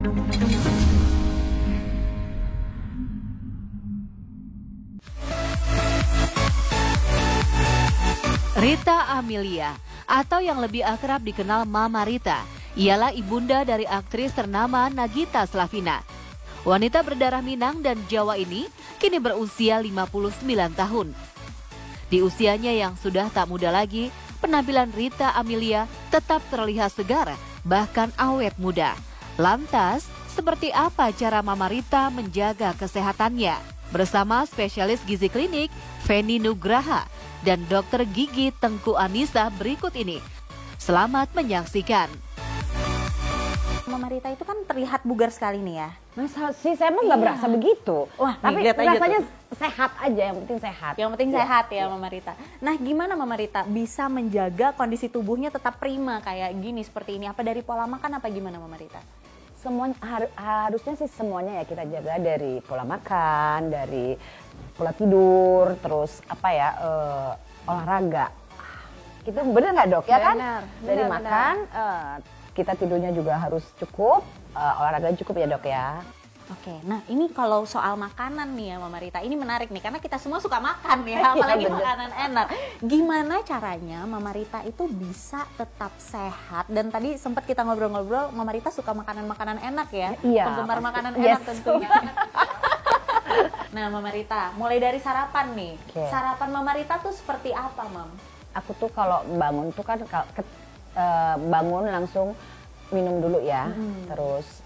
Rita Amelia, atau yang lebih akrab dikenal Mama Rita, ialah ibunda dari aktris ternama Nagita Slavina. Wanita berdarah Minang dan Jawa ini kini berusia 59 tahun. Di usianya yang sudah tak muda lagi, penampilan Rita Amelia tetap terlihat segar, bahkan awet muda. Lantas, seperti apa cara Mama Rita menjaga kesehatannya? Bersama spesialis gizi klinik Feni Nugraha dan dokter gigi Tengku Anissa berikut ini. Selamat menyaksikan. Mama Rita itu kan terlihat bugar sekali nih ya. Masa sih, saya emang nggak berasa begitu. Wah, tapi rasanya sehat aja, yang penting sehat. Yang penting sehat ya Mama Rita. Nah, gimana Mama Rita bisa menjaga kondisi tubuhnya tetap prima kayak gini seperti ini? Apa dari pola makan apa gimana Mama Rita? Semuanya harusnya sih semuanya ya kita jaga, dari pola makan, dari pola tidur, terus apa ya, olahraga. Itu bener nggak dok ya kan? Dari makan, kita tidurnya juga harus cukup, olahraga cukup ya dok ya. Oke, nah ini kalau soal makanan nih ya Mama Rita, ini menarik nih karena kita semua suka makan ya, apalagi makanan enak. Gimana caranya Mama Rita itu bisa tetap sehat? Dan tadi sempat kita ngobrol-ngobrol, Mama Rita suka makanan-makanan enak ya? Iya. Penggemar makanan enak tentunya. Nah Mama Rita, mulai dari sarapan nih. Sarapan Mama Rita tuh seperti apa Mam? Aku tuh kalau bangun tuh kan bangun langsung minum dulu ya, terus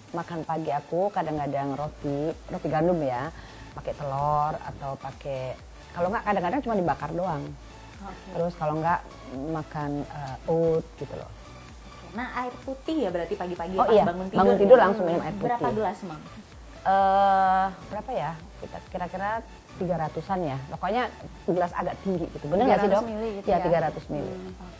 makan pagi aku kadang-kadang roti gandum ya, pakai telur atau pakai, kalau nggak kadang-kadang cuma dibakar doang. Terus kalau nggak makan oat gitu loh. Nah air putih ya berarti pagi-pagi bangun tidur langsung minum air putih. Berapa gelas Mam? Berapa ya, kita kira-kira 300-an ya, pokoknya gelas agak tinggi gitu. Bener nggak sih dok? Gitu ya 300 ml.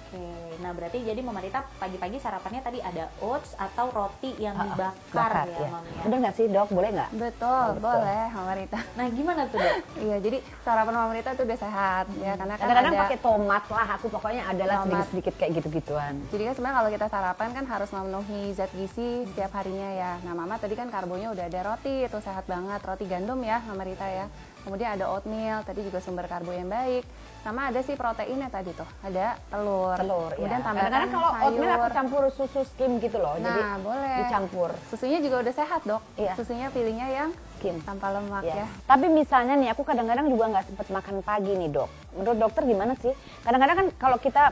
Oke, nah berarti jadi Mama Rita pagi-pagi sarapannya tadi ada oats atau roti yang dibakar ya Mam ya? Bener nggak sih dok, boleh nggak? Betul, boleh Mama Rita. Nah gimana tuh dok? Iya, jadi sarapan Mama Rita tuh udah sehat ya, karena kan kadang-kadang ada pakai tomat lah, aku pokoknya adalah sedikit-sedikit kayak gitu-gituan. Jadi kan sebenarnya kalau kita sarapan kan harus memenuhi zat gizi setiap harinya ya. Nah Mama tadi kan karbonya udah ada roti, itu sehat banget, roti gandum ya Mama Rita ya. Kemudian ada oatmeal, tadi juga sumber karbo yang baik. Sama ada sih proteinnya tadi tuh, ada telur. Kemudian ya. tambahkan Kadang-kadang kalau oatmeal aku sayur. campur susu skim gitu loh, Nah, jadi boleh. dicampur. Susunya juga udah sehat dok. Iya. Susunya pilihnya yang Skim. tanpa lemak ya. Tapi misalnya nih, aku kadang-kadang juga nggak sempet makan pagi nih dok. Menurut dokter gimana sih? Kadang-kadang kan kalau kita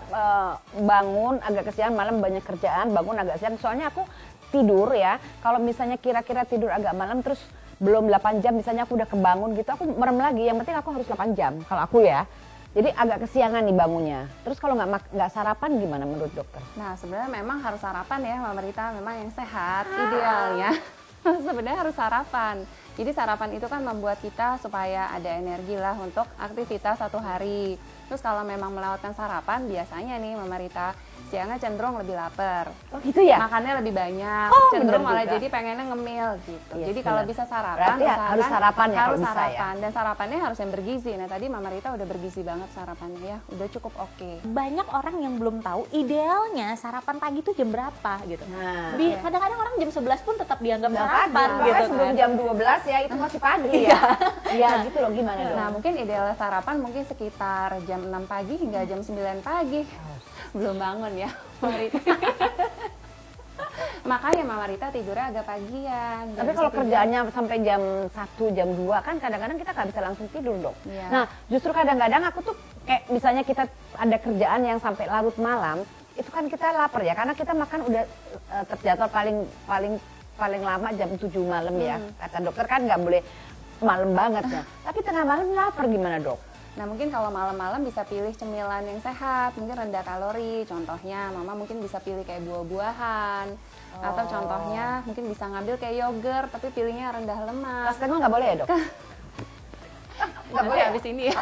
bangun agak kesiangan, malam banyak kerjaan, bangun agak siang. Soalnya aku tidur ya, kalau misalnya kira-kira tidur agak malam terus belum 8 jam, misalnya aku udah kebangun gitu, aku merem lagi. Yang penting aku harus 8 jam kalau aku ya. Jadi agak kesiangan nih bangunnya. Terus kalau nggak sarapan gimana menurut dokter? Nah sebenarnya memang harus sarapan ya Mama Rita, memang yang sehat idealnya. Sebenarnya harus sarapan. Jadi sarapan itu kan membuat kita supaya ada energi lah untuk aktivitas satu hari. Terus kalau memang melewatkan sarapan, biasanya nih Mama Rita, siangnya cenderung lebih lapar. Oh gitu ya? Makannya lebih banyak, cenderung malah jadi pengennya ngemil gitu. Yes, jadi kalau bisa sarapan, berarti harus sarapan ya, harus kalau bisa sarapan. ya? Dan sarapannya harus yang bergizi. Nah tadi Mama Rita udah bergizi banget sarapannya ya, udah cukup oke. Banyak orang yang belum tahu idealnya sarapan pagi itu jam berapa gitu. Nah, Kadang-kadang orang jam 11 pun tetap dianggap sarapan gitu sebelum kan. jam 12 ya, itu masih pagi ya. Iya gitu loh, gimana dong? Nah mungkin idealnya sarapan mungkin sekitar jam 6 pagi hingga jam 9 pagi. Belum bangun ya Mama Rita. Makanya Mama Rita tidurnya agak pagian. Tapi kalau kerjaannya sampai jam 1, jam 2 kan kadang-kadang kita nggak bisa langsung tidur dong. Iya. Nah justru kadang-kadang aku tuh kayak misalnya kita ada kerjaan yang sampai larut malam, itu kan kita lapar ya, karena kita makan udah terjadwal paling lama jam 7 malam ya. Kata dokter kan nggak boleh malam banget ya. Tapi tengah malam lapar gimana dok? Nah mungkin kalau malam-malam bisa pilih cemilan yang sehat, mungkin rendah kalori. Contohnya Mama mungkin bisa pilih kayak buah-buahan. Atau contohnya mungkin bisa ngambil kayak yogurt tapi pilihnya rendah lemak. Kelas nggak boleh ya dok? Nggak boleh habis ini ya.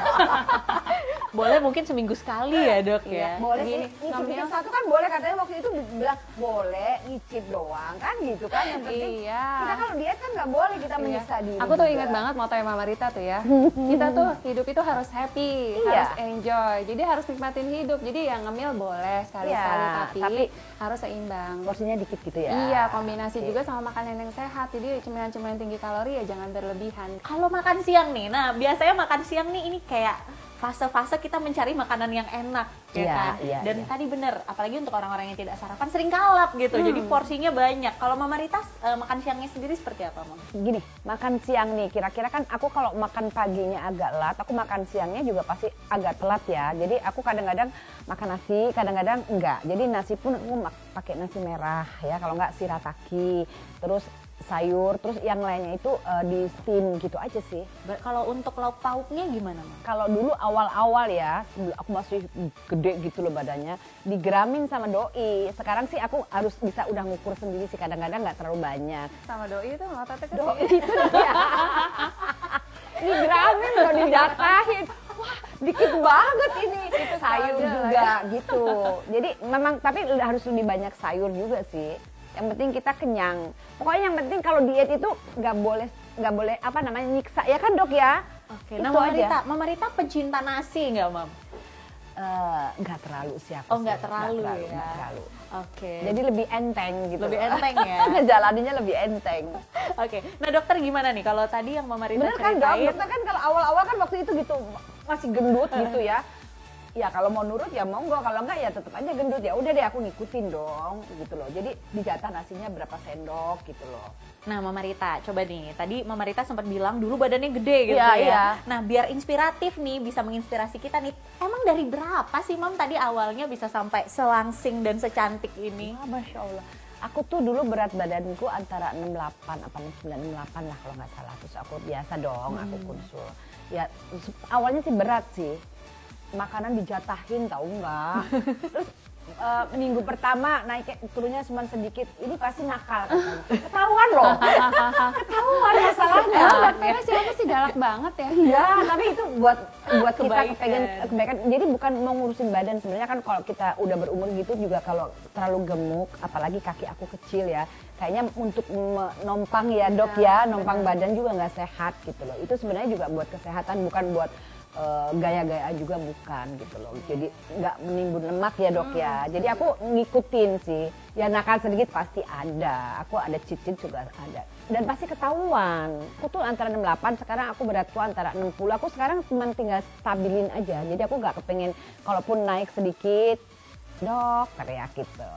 Boleh mungkin seminggu sekali ya dok ya. Boleh Gini, sih, nyicip satu kan boleh, katanya waktu itu bilang boleh nyicip doang kan gitu kan, yang penting Iya. kita kalau diet kan nggak boleh kita menyiksa diri. Aku tuh juga. ingat banget moto Mama Rita tuh ya. Kita tuh hidup itu harus happy, Iya. harus enjoy. Jadi harus nikmatin hidup. Jadi yang ngemil boleh sekali-sekali, Iya, tapi harus seimbang. porsinya dikit gitu ya. Iya, kombinasi Oke. juga sama makanan yang sehat. Jadi cemilan-cemilan tinggi kalori ya jangan berlebihan. Kalau makan siang nih, nah biasanya makan siang nih ini kayak fase-fase kita mencari makanan yang enak, ya Iya, kan? iya, Dan iya. tadi bener, apalagi untuk orang-orang yang tidak sarapan sering kalap gitu, jadi porsinya banyak. Kalau Mama Rita makan siangnya sendiri seperti apa, Mam? Gini, makan siang nih, kira-kira kan aku kalau makan paginya agak telat, aku makan siangnya juga pasti agak telat ya. Jadi aku kadang-kadang makan nasi, kadang-kadang enggak. Jadi nasi pun aku pakai nasi merah ya, kalau enggak shirataki, terus sayur, terus yang lainnya itu di steam gitu aja sih. Kalau untuk lauk pauknya gimana, Mam? Kalau dulu awal-awal ya, sebelum aku masih gede gitu loh badannya, digeramin sama doi. Sekarang sih aku harus bisa udah ngukur sendiri sih, kadang-kadang nggak terlalu banyak. Sama doi itu ototnya ke Doi itu ya. Digeramin loh, dijatahin. Wah, dikit banget ini. Sayur aja lah juga gitu. Jadi memang, tapi harus lebih banyak sayur juga sih. Yang penting kita kenyang. Pokoknya yang penting kalau diet itu nggak boleh apa namanya nyiksa ya kan dok ya. Oke, Itu nah aja. Mama Rita pecinta nasi nggak, Mam? Nggak terlalu sih aku. Oh, sih. nggak terlalu ya. Nggak terlalu. Oke. Jadi lebih enteng gitu. Lebih loh. enteng ya. Ngejalaninnya lebih enteng. Oke, nah dokter gimana nih kalau tadi yang Mama Rita Bener kan dok? ceritain? Dokter kan kalau awal-awal kan waktu itu gitu masih gendut gitu ya. Ya kalau mau nurut ya monggo, kalau enggak ya tetap aja gendut. Ya udah deh aku ngikutin dong gitu loh. Jadi dijatah nasinya berapa sendok gitu loh. Nah, Mama Rita, coba nih. Tadi Mama Rita sempat bilang dulu badannya gede gitu Iya, ya. iya. Nah, biar inspiratif nih, bisa menginspirasi kita nih. Emang dari berapa sih, Mam, tadi awalnya bisa sampai selangsing dan secantik ini? Wah, Masya Allah. Aku tuh dulu berat badanku antara 68 apa 69, 68 lah kalau nggak salah. Terus aku biasa dong, aku konsul. Ya awalnya sih berat sih. Makanan dijatahin tahu nggak. Terus minggu pertama naik turunnya cuma sedikit, ini pasti nakal katanya. Ketahuan loh. Ketahuan masalahnya. Dokternya siapa sih galak banget ya? Iya, tapi itu buat kita Kebaikan. kepengen kebaikan. Jadi bukan mau ngurusin badan, sebenarnya kan kalau kita udah berumur gitu juga kalau terlalu gemuk, apalagi kaki aku kecil ya, kayaknya untuk nompang ya dok ya, nompang badan juga nggak sehat gitu loh. Itu sebenarnya juga buat kesehatan, bukan buat gaya-gayaan juga bukan gitu loh. Jadi nggak menimbun lemak ya dok ya. Jadi aku ngikutin sih. Ya nakal sedikit pasti ada. Aku ada cheat juga ada. Dan pasti ketahuan. Aku tuh antara 68, sekarang aku beratku antara 60. Aku sekarang cuma tinggal stabilin aja. Jadi aku nggak kepengen kalaupun naik sedikit, dok teriak gitu.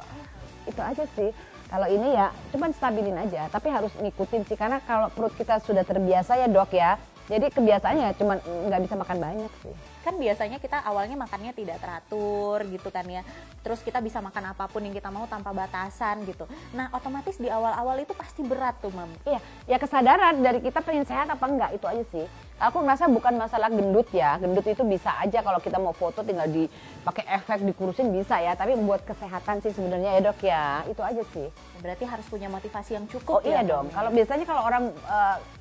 Itu aja sih. Kalau ini ya cuman stabilin aja. Tapi harus ngikutin sih. Karena kalau perut kita sudah terbiasa ya dok ya. Jadi kebiasaannya cuma nggak bisa makan banyak sih. Kan biasanya kita awalnya makannya tidak teratur gitu kan ya. Terus kita bisa makan apapun yang kita mau tanpa batasan gitu. Nah, otomatis di awal-awal itu pasti berat tuh, Mam. Iya, ya kesadaran dari kita pengen sehat apa enggak, itu aja sih. Aku ngerasa bukan masalah gendut ya. Gendut itu bisa aja kalau kita mau foto tinggal dipakai efek dikurusin bisa ya. Tapi buat kesehatan sih sebenarnya ya dok ya. Itu aja sih. Berarti harus punya motivasi yang Oh cukup iya ya, dong. Mam? Kalau biasanya kalau orang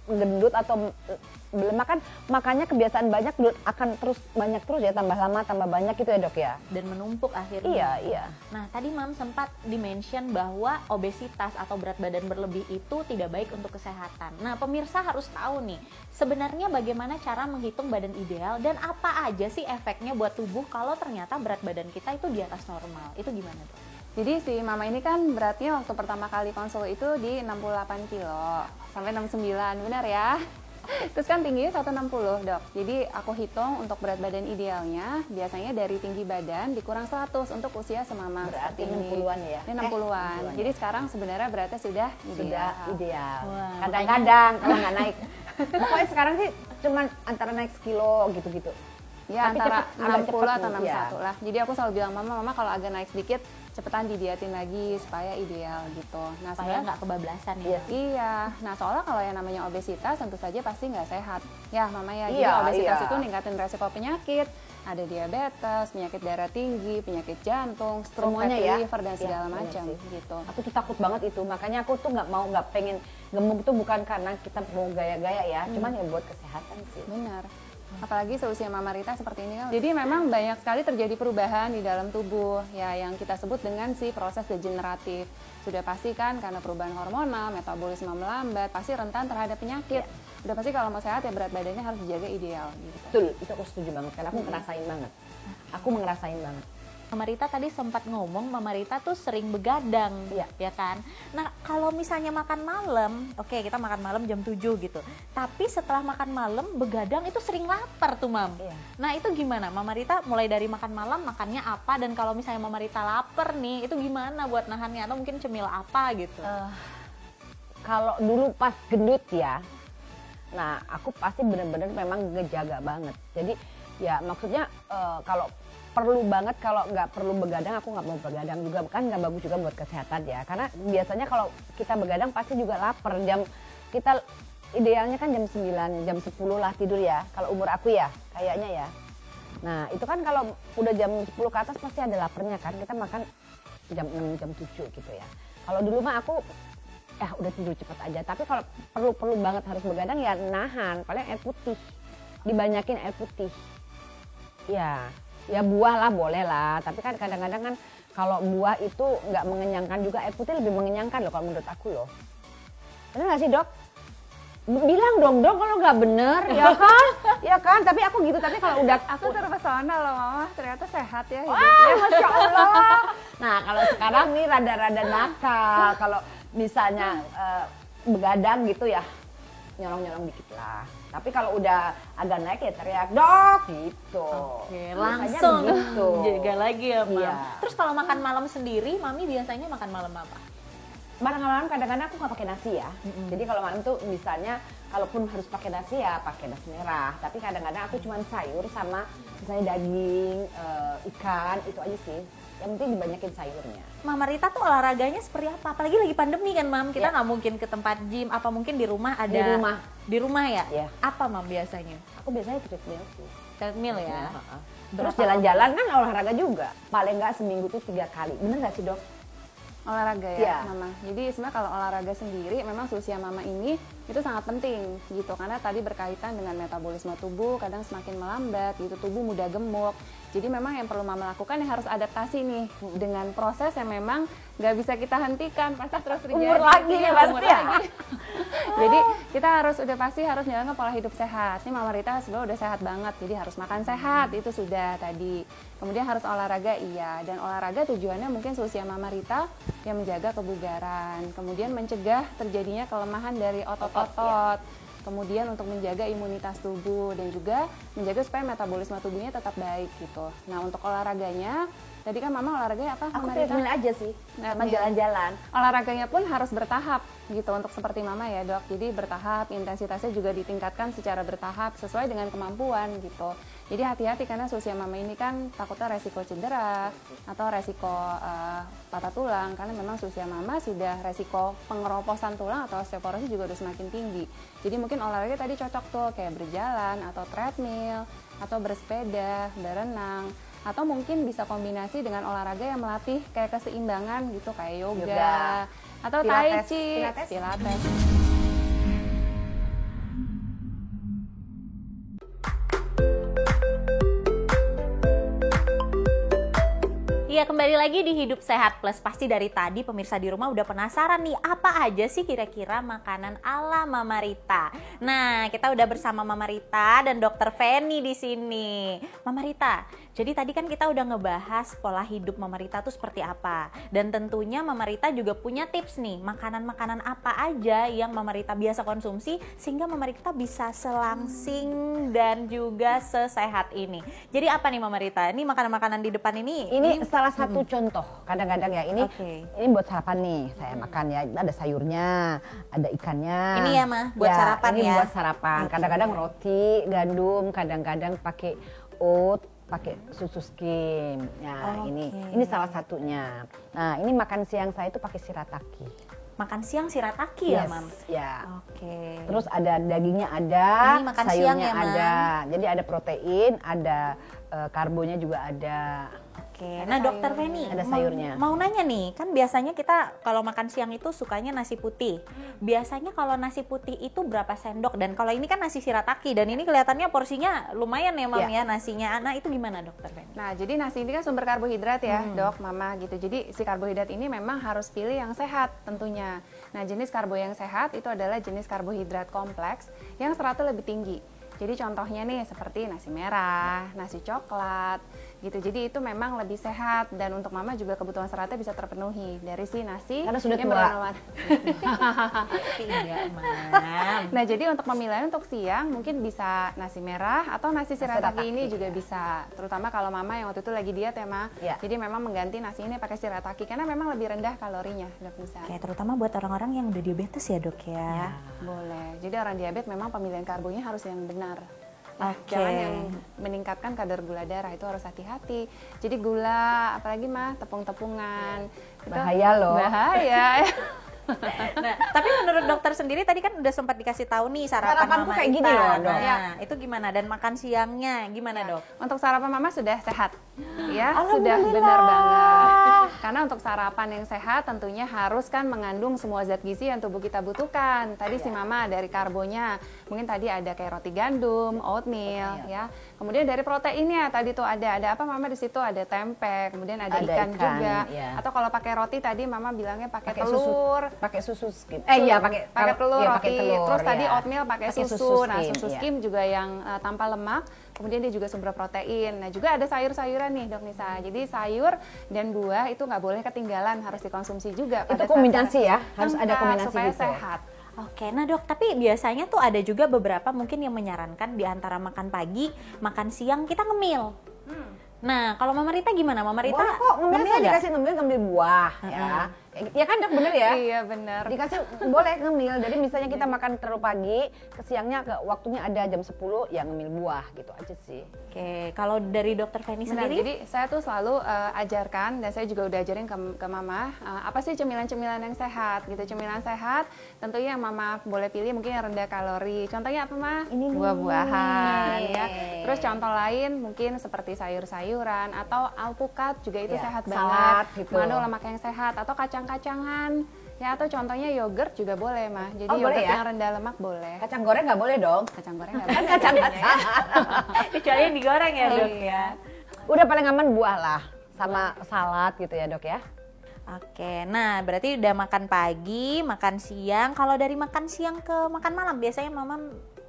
gendut atau makan makannya kebiasaan banyak akan terus banyak terus ya, tambah lama tambah banyak gitu ya dok ya. Dan menumpuk akhirnya. Iya, iya. Nah, tadi Mam sempat di-mention bahwa obesitas atau berat badan berlebih itu tidak baik untuk kesehatan. Nah, pemirsa harus tahu nih, sebenarnya bagaimana cara menghitung badan ideal dan apa aja sih efeknya buat tubuh kalau ternyata berat badan kita itu di atas normal. Itu gimana tuh? Jadi si Mama ini kan beratnya waktu pertama kali konsul itu di 68 kilo sampai 69, benar ya? Terus kan tingginya 160 dok. Jadi aku hitung untuk berat badan idealnya biasanya dari tinggi badan dikurang 100 untuk usia semama. Berarti seperti ini. 60-an ya? Ini 60-an. Jadi sekarang sebenarnya beratnya sudah Sudah ideal. Wah, Kadang-kadang kalau nggak naik. Pokoknya sekarang sih cuman antara naik sekilo gitu-gitu. Ya Tapi antara cepet, agak 60 cepet atau nih, 61 lah. Jadi aku selalu bilang mama kalau agak naik sedikit cepetan didiatin lagi supaya ideal gitu. Nah Supaya sebenarnya nggak kebablasan ya. Yes. iya. Nah soalnya kalau yang namanya obesitas tentu saja pasti nggak sehat. Ya mama ya. Jadi Iya, obesitas iya. itu ningkatin resiko penyakit. Ada diabetes, penyakit darah tinggi, penyakit jantung, stroke, Semuanya fatty ya? liver dan Iya, segala benar macam sih. gitu. Aku tuh takut banget itu, makanya aku tuh nggak pengen gemuk tuh bukan karena kita mau gaya-gaya ya, cuman ya buat kesehatan sih. Benar. Apalagi seusia Mama Rita seperti ini kan. Jadi memang banyak sekali terjadi perubahan di dalam tubuh ya yang kita sebut dengan si proses degeneratif. Sudah pasti kan karena perubahan hormonal, metabolisme melambat, pasti rentan terhadap penyakit. Udah pasti kalau mau sehat ya berat badannya harus dijaga ideal gitu. Betul, itu aku setuju banget karena aku ngerasain banget. Aku ngerasain banget. Mama Rita tadi sempat ngomong Mama Rita tuh sering begadang, Iya. ya kan? Nah, kalau misalnya makan malam, oke kita makan malam jam 7 gitu. Tapi setelah makan malam begadang itu sering lapar tuh, Mam. Iya. Nah, itu gimana? Mama Rita mulai dari makan malam makannya apa, dan kalau misalnya Mama Rita lapar nih, itu gimana buat nahannya, atau mungkin cemil apa gitu? Kalau dulu pas gendut ya, nah aku pasti bener-bener memang ngejaga banget. Jadi ya maksudnya kalau perlu banget, kalau nggak perlu begadang aku nggak mau begadang juga, kan nggak bagus juga buat kesehatan ya. Karena biasanya kalau kita begadang pasti juga lapar. Kita idealnya kan jam 9, jam 10 lah tidur ya. Kalau umur aku ya kayaknya ya. Nah itu kan kalau udah jam 10 ke atas pasti ada laparnya kan. Kita makan jam 6, jam 7 gitu ya. Kalau dulu mah aku ya udah tidur cepat aja. Tapi kalau perlu banget harus begadang ya nahan. Paling air putih, dibanyakin air putih. Ya buah lah boleh lah, tapi kan kadang-kadang kan kalau buah itu nggak mengenyangkan juga, air putih lebih mengenyangkan loh kalau menurut aku loh. Bener nggak sih dok? Bilang dong dok kalau nggak bener, ya kan? Ya kan, tapi aku gitu, tapi kalau udah Aku terpesona loh Mama, ternyata sehat ya wah, hidupnya. Masya Allah. Nah kalau sekarang nih rada-rada nakal, kalau misalnya begadang gitu ya nyolong-nyolong dikit lah. Tapi kalau udah agak naik ya teriak dok gitu. Oke, Biasanya langsung begitu. jaga lagi ya, Mam. Iya. Terus kalau makan malam sendiri, Mami biasanya makan malam apa? Malam kadang-kadang aku nggak pakai nasi ya. Jadi kalau malam tuh misalnya kalaupun harus pakai nasi ya pakai nasi merah. Tapi kadang-kadang aku cuma sayur sama misalnya daging, ikan, itu aja sih. Yang penting dibanyakin sayurnya. Mama Rita tuh olahraganya seperti apa? Apalagi lagi pandemi kan, Mam. Kita nggak mungkin ke tempat gym, apa mungkin di rumah ada. Di rumah. Di rumah ya? Iya. Apa, Mam, biasanya? Aku biasanya treadmill sih. Treadmill ya? Terus Berapa jalan-jalan kan olahraga juga. Paling nggak seminggu tuh 3 kali. Bener nggak sih dok? Olahraga ya Iya. Mama. Jadi sebenarnya kalau olahraga sendiri memang seusia Mama ini itu sangat penting gitu, karena tadi berkaitan dengan metabolisme tubuh kadang semakin melambat gitu, tubuh mudah gemuk. Jadi memang yang perlu Mama lakukan yang harus adaptasi nih dengan proses yang memang nggak bisa kita hentikan, pasti terus terjadi. Umur lagi Iya, ya pasti umur ya. lagi. Jadi kita udah pasti harus jalan ke pola hidup sehat. Ini Mama Rita sebenarnya udah sehat banget, jadi harus makan sehat itu sudah tadi. Kemudian harus olahraga iya, dan olahraga tujuannya mungkin seusia Mama Rita yang menjaga kebugaran, kemudian mencegah terjadinya kelemahan dari otot-otot. Kemudian untuk menjaga imunitas tubuh dan juga menjaga supaya metabolisme tubuhnya tetap baik gitu. Nah untuk olahraganya, tadi kan Mama olahraganya apa? Aku Mama Rita? treadmill aja sih. Sama Treadmill. jalan-jalan. Olahraganya pun harus bertahap gitu untuk seperti Mama ya dok. Jadi bertahap, intensitasnya juga ditingkatkan secara bertahap sesuai dengan kemampuan gitu. Jadi hati-hati karena seusia Mama ini kan takutnya resiko cedera atau resiko patah tulang, karena memang seusia Mama sudah resiko pengeroposan tulang atau osteoporosis juga udah semakin tinggi. Jadi mungkin olahraga tadi cocok tuh kayak berjalan atau treadmill atau bersepeda, berenang, atau mungkin bisa kombinasi dengan olahraga yang melatih kayak keseimbangan gitu kayak yoga. Atau tai Pilates. chi, Pilates. Iya, kembali lagi di Hidup Sehat Plus. Pasti dari tadi pemirsa di rumah udah penasaran nih, apa aja sih kira-kira makanan ala Mama Rita. Nah, kita udah bersama Mama Rita dan Dokter Feni di sini. Mama Rita, jadi tadi kan kita udah ngebahas pola hidup Mama Rita tuh seperti apa. Dan tentunya Mama Rita juga punya tips nih, makanan-makanan apa aja yang Mama Rita biasa konsumsi sehingga Mama Rita bisa selangsing dan juga sesehat ini. Jadi apa nih Mama Rita? Ini makanan-makanan di depan ini. Ini salah satu contoh kadang-kadang ya, ini Oke. ini buat sarapan nih saya makan ya, ada sayurnya, ada ikannya. Ini ya, Ma, buat sarapan ini ya? buat sarapan. Kadang-kadang roti gandum, kadang-kadang pakai oat, pakai susu skim. Nah, ini salah satunya. Nah, ini makan siang saya itu pakai shirataki. Makan siang shirataki ya, Yes, Mam? ya. Oke. Terus ada dagingnya ada, Ini makan sayurnya siang ya, Mam? ada. Jadi ada protein, ada karbonya juga ada. Oke, Ada nah Dokter sayurnya. Feni, Ada sayurnya. mau nanya nih, kan biasanya kita kalau makan siang itu sukanya nasi putih. Biasanya kalau nasi putih itu berapa sendok? Dan kalau ini kan nasi shirataki, dan ini kelihatannya porsinya lumayan ya Mam ya nasinya. Nah itu gimana Dokter Feni? Nah, jadi nasi ini kan sumber karbohidrat ya, Dok, Mama gitu. Jadi si karbohidrat ini memang harus pilih yang sehat tentunya. Nah, jenis karbo yang sehat itu adalah jenis karbohidrat kompleks yang seratnya lebih tinggi. Jadi contohnya nih seperti nasi merah, nasi coklat gitu. Jadi itu memang lebih sehat, dan untuk Mama juga kebutuhan seratnya bisa terpenuhi dari si nasi Karena sudah yang tua. berwarna-warni. Tidak Mam. Nah, jadi untuk pemilihan untuk siang mungkin bisa nasi merah atau nasi shirataki ini juga bisa. Terutama kalau Mama yang waktu itu lagi diet ya, Ma. Ya. Jadi memang mengganti nasi ini pakai shirataki karena memang lebih rendah kalorinya, Dok Nisa. Oke, terutama buat orang-orang yang udah diabetes ya Dok ya. Boleh. Jadi orang diabetes memang pemilihan karbonya harus yang benar. Nah, Oke. jangan yang meningkatkan kadar gula darah, itu harus hati-hati. Jadi gula, apalagi mah tepung-tepungan. Itu Bahaya loh. Bahaya. Nah, tapi menurut dokter sendiri tadi kan udah sempat dikasih tahu nih sarapan Sarapanku Mama kayak Rita. gini loh, Dok. Nah, itu gimana? Dan makan siangnya gimana, Dok? Untuk sarapan Mama sudah sehat. Ya, sudah benar banget. Karena untuk sarapan yang sehat tentunya harus kan mengandung semua zat gizi yang tubuh kita butuhkan. Tadi si Mama dari karbonya, mungkin tadi ada kayak roti gandum, oatmeal, ya. Kemudian dari proteinnya tadi tuh ada apa Mama di situ, ada tempe, kemudian ada ikan juga. ya. Atau kalau pakai roti tadi Mama bilangnya pakai Pakai susu. telur. Pakai susu skim. Iya, pakai telur, iya, roti, pakai telur, terus tadi ya. oatmeal pakai Pakai susu. Nah, skim, susu iya. skim juga yang tanpa lemak, kemudian dia juga sumber protein. Nah, juga ada sayur-sayuran nih, Dok Nisa. Jadi sayur dan buah itu nggak boleh ketinggalan, harus dikonsumsi juga. Itu pada saat kombinasi ya, sarapan. harus ada Lengkap, kombinasi supaya gitu. sehat. Oke, nah Dok, tapi biasanya tuh ada juga beberapa mungkin yang menyarankan di antara makan pagi, makan siang kita ngemil. Nah, kalau Mama Rita gimana? Mama Rita Boleh kok, ngemil saya nggak? dikasih ngemil buah ya. Ya kan Dok, bener ya? Iya, benar. Dikasih boleh ngemil. Jadi misalnya kita makan terlalu pagi, ke siangnya ke waktunya ada jam 10 ya ngemil buah gitu aja sih. Oke, kalau dari Dokter Feni Benar, sendiri? jadi saya tuh selalu ajarkan, dan saya juga udah ajarin ke Mama apa sih cemilan-cemilan yang sehat gitu. Cemilan sehat tentunya yang Mama boleh pilih mungkin yang rendah kalori. Contohnya apa, Ma? Ini nih. Buah-buahan ya. Terus contoh lain mungkin seperti sayur-sayuran atau alpukat juga itu Ya, sehat salad banget. gitu. Mengandung lemak yang sehat, atau kacang-kacangan. Ya, atau contohnya yogurt juga boleh, Ma. Jadi Oh, boleh yogurt ya? yang rendah lemak boleh. Kacang goreng nggak boleh dong. Kacang goreng nggak Kan boleh. kacang-kacang. Kecuali yang digoreng ya Dok ya. Udah paling aman buah lah sama salad gitu ya Dok ya. Oke, nah berarti udah makan pagi, makan siang. Kalau dari makan siang ke makan malam biasanya Mama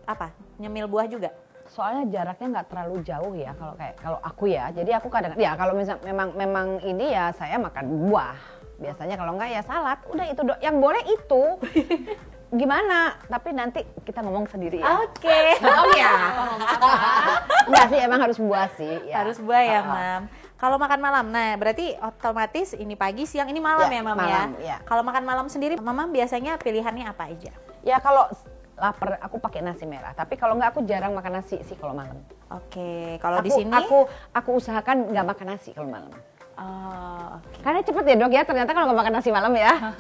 apa? Nyemil buah juga? Soalnya jaraknya nggak terlalu jauh ya kalau aku ya. Jadi aku kadang ya kalau misal memang ini ya saya makan buah. Biasanya kalau enggak ya salad. Udah itu Dok. Yang boleh itu. Gimana? Tapi nanti kita ngomong sendiri ya. Oke. Oh ya. Enggak sih emang harus buah sih. Ya. Harus buah ya, Mam. Kalau makan malam, nah berarti otomatis ini pagi, siang, ini malam ya, Mam malam, ya. ya. Kalau makan malam sendiri, Mama biasanya pilihannya apa aja? Ya kalau lapar aku pakai nasi merah. Tapi kalau enggak aku jarang makan nasi sih kalau malam. Oke, kalau di Aku- sini, aku usahakan nggak makan nasi kalau malam. oh, oke. Karena cepet ya Dok ya. Ternyata kalau nggak makan nasi malam ya.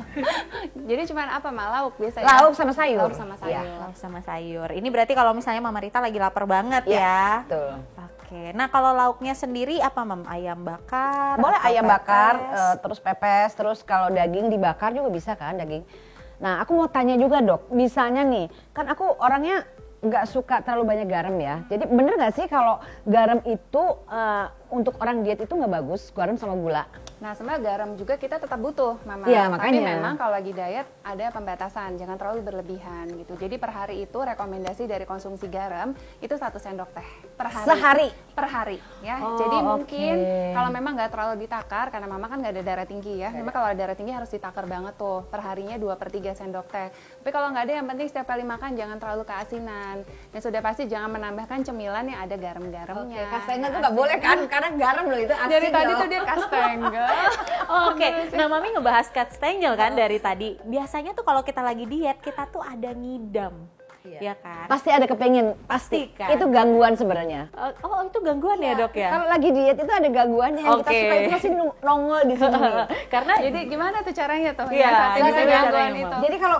Jadi cuman apa, Ma? Lauk biasanya? Lauk sama sayur. Lauk sama sayur. Iya. Lauk sama sayur. Ini berarti kalau misalnya Mama Rita lagi lapar banget Iya, ya. betul. Oke, nah kalau lauknya sendiri apa, Mam? Ayam bakar? Boleh atau ayam bakar, pepes? terus pepes, terus kalau daging dibakar juga bisa kan daging. Nah aku mau tanya juga Dok, misalnya nih, kan aku orangnya nggak suka terlalu banyak garam ya. Jadi bener nggak sih kalau garam itu untuk orang diet itu nggak bagus, garam sama gula? Nah, sebenarnya garam juga kita tetap butuh, Mama. Iya, Tapi makanya. memang kalau lagi diet ada pembatasan, jangan terlalu berlebihan gitu. Jadi per hari itu rekomendasi dari konsumsi garam itu 1 sendok teh per hari. Sehari? Per hari ya. Oh, Jadi mungkin oke. kalau memang nggak terlalu ditakar, karena Mama kan nggak ada darah tinggi ya. Memang kalau ada darah tinggi harus ditakar banget tuh. Per harinya 2/3 sendok teh. Tapi kalau nggak ada, yang penting setiap kali makan jangan terlalu keasinan. Dan sudah pasti jangan menambahkan cemilan yang ada garam-garamnya. Kastengel tuh nggak boleh kan, karena garam loh itu asin. Dari tadi loh. tuh dia kastengel. Oke, nah Mami ngebahas kastengel kan dari tadi. Biasanya tuh kalau kita lagi diet, kita tuh ada ngidam. Ya kan? Pasti ada kepengen, pasti. Kan? Itu gangguan sebenarnya. Oh, itu gangguan ya, Dok ya? Kalau lagi diet itu ada gangguannya yang kita Oke. suka itu pasti nongol di sini. Karena Jadi gimana tuh caranya tuh? Iya, Yang satu gimana bisa gangguan caranya, itu. Mam? Jadi kalau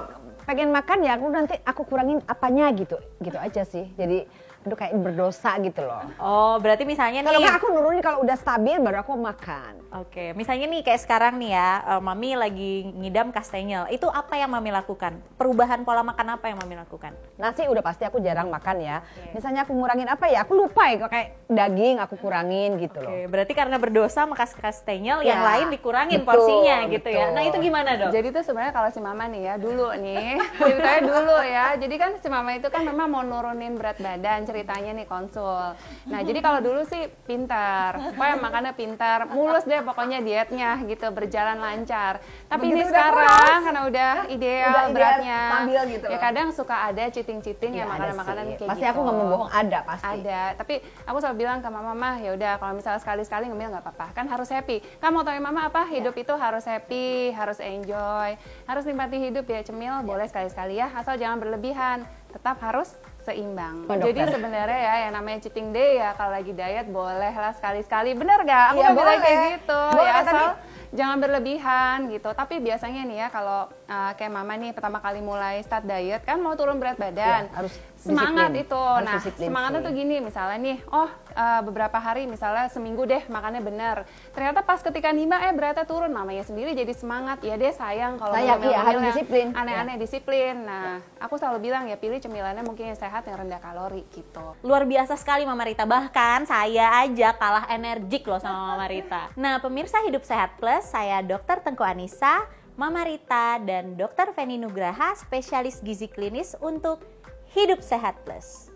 pengen makan ya aku nanti aku kurangin apanya gitu aja sih. Jadi aduh kayak berdosa gitu loh. Oh, berarti misalnya Kalau nih. nggak aku nurunin, kalau udah stabil baru aku makan. Oke, misalnya nih kayak sekarang nih ya, Mami lagi ngidam kastengel. Itu apa yang Mami lakukan? Perubahan pola makan apa yang Mami lakukan? Nasi udah pasti aku jarang makan ya. Misalnya aku ngurangin apa ya, aku lupa ya, kayak daging aku kurangin gitu loh. Oke, berarti karena berdosa makan kastengel, Ya, yang lain dikurangin betul, porsinya gitu ya. betul. Nah, itu gimana, Dok? Jadi tuh sebenarnya kalau si mama nih ya dulu nih, ceritanya dulu ya. Jadi kan si mama itu kan memang mau nurunin berat badan, ceritanya nih konsul. Nah jadi kalau dulu sih pintar, pokoknya makannya pintar, mulus deh pokoknya dietnya gitu, berjalan lancar. Tapi Begitu ini udah sekarang karena udah ideal Udah ideal, beratnya, stabil gitu ya loh. kadang suka ada cheating-cheating Iya, ya ada makanan-makanan sih. kayak Pasti gitu. aku nggak mau bohong, ada pasti. Ada, tapi aku selalu bilang ke mama, ya udah kalau misalnya sekali-sekali ngemil nggak apa-apa, kan harus happy. Kamu mau tahu mama apa? Hidup itu harus happy, harus enjoy, harus nikmati hidup ya, cemil boleh sekali-sekali ya, asal jangan berlebihan, tetap harus seimbang. Oh, dokter. Jadi sebenarnya ya yang namanya cheating day ya kalau lagi diet boleh lah sekali-sekali, bener gak? Aku Iya, nggak bilang boleh. kayak gitu, Boleh, ya asal tapi- jangan berlebihan gitu. Tapi biasanya nih ya kalau kayak mama nih pertama kali mulai start diet kan mau turun berat badan, Iya, harus semangat disiplin. itu. Harus Nah disiplin semangatnya sih. tuh gini, misalnya nih, beberapa hari misalnya seminggu deh makannya bener. Ternyata pas ketika nima beratnya turun, mamanya sendiri jadi semangat. Ya deh sayang kalau Sayang, ngemil-ngemil iya, harus yang disiplin. aneh-aneh disiplin. Nah aku selalu bilang ya pilih cemilannya mungkin yang sehat yang rendah kalori gitu. Luar biasa sekali Mama Rita, bahkan saya aja kalah energik loh sama Mama Rita. Nah pemirsa Hidup Sehat Plus, saya Dr. Tengku Anissa, Mama Rita, dan Dr. Feni Nugraha, spesialis gizi klinis untuk Hidup Sehat Plus.